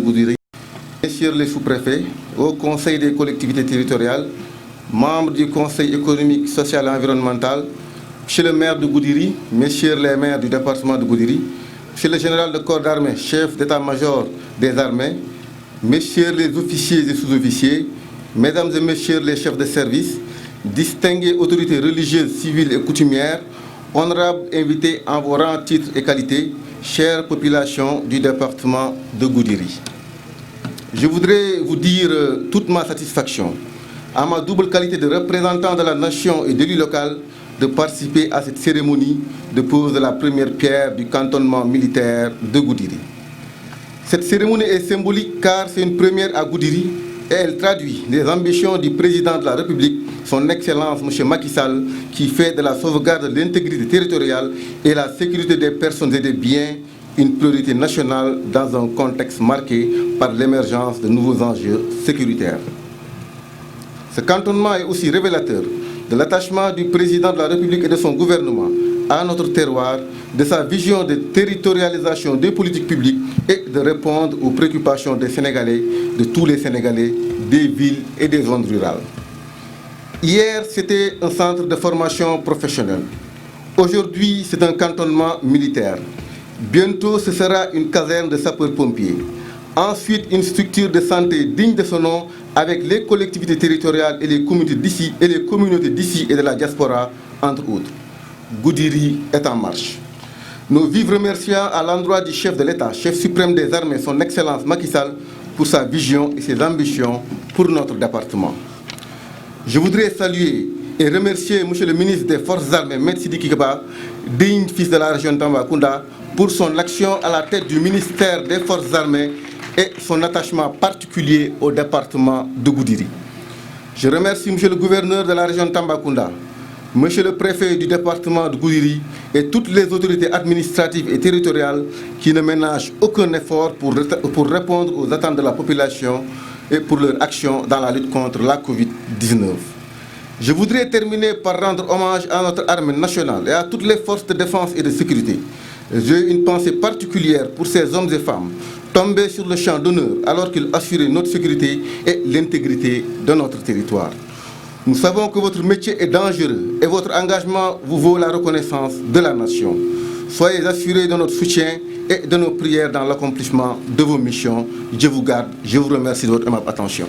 Goudiri, messieurs les sous-préfets, au Conseil des collectivités territoriales, membres du Conseil économique, social et environnemental, monsieur le maire de Goudiri, messieurs les maires du département de Goudiri, monsieur le général de corps d'armée, chef d'état-major des armées, messieurs les officiers et sous-officiers, mesdames et messieurs les chefs de service, distinguées autorités religieuses, civiles et coutumières, honorables invités en vos rangs, titres et qualités, chère population du département de Goudiri. Je voudrais vous dire toute ma satisfaction, à ma double qualité de représentant de la nation et d'élu local, de participer à cette cérémonie de pose de la première pierre du cantonnement militaire de Goudiri. Cette cérémonie est symbolique car c'est une première à Goudiri et elle traduit les ambitions du président de la République, son Excellence M. Macky Sall, qui fait de la sauvegarde de l'intégrité territoriale et la sécurité des personnes et des biens une priorité nationale dans un contexte marqué par l'émergence de nouveaux enjeux sécuritaires. Ce cantonnement est aussi révélateur de l'attachement du président de la République et de son gouvernement à notre terroir, de sa vision de territorialisation des politiques publiques et de répondre aux préoccupations des Sénégalais, de tous les Sénégalais, des villes et des zones rurales. Hier, c'était un centre de formation professionnelle. Aujourd'hui, c'est un cantonnement militaire. Bientôt, ce sera une caserne de sapeurs-pompiers. Ensuite, une structure de santé digne de son nom avec les collectivités territoriales et les communautés d'ici et de la diaspora, entre autres. Goudiri est en marche. Nos vifs remerciements à l'endroit du chef de l'État, chef suprême des armées, son Excellence Macky Sall, pour sa vision et ses ambitions pour notre département. Je voudrais saluer et remercier M. le ministre des Forces armées, M. Sidiki Kaba, digne fils de la région de Tambacounda, pour son action à la tête du ministère des Forces armées et son attachement particulier au département de Goudiri. Je remercie M. le gouverneur de la région de Tambacounda, M. le préfet du département de Goudiri et toutes les autorités administratives et territoriales qui ne ménagent aucun effort pour répondre aux attentes de la population et pour leur action dans la lutte contre la Covid-19. Je voudrais terminer par rendre hommage à notre armée nationale et à toutes les forces de défense et de sécurité. J'ai une pensée particulière pour ces hommes et femmes tombés sur le champ d'honneur alors qu'ils assuraient notre sécurité et l'intégrité de notre territoire. Nous savons que votre métier est dangereux et votre engagement vous vaut la reconnaissance de la nation. Soyez assurés de notre soutien et de nos prières dans l'accomplissement de vos missions. Je vous garde, je vous remercie de votre aimable attention.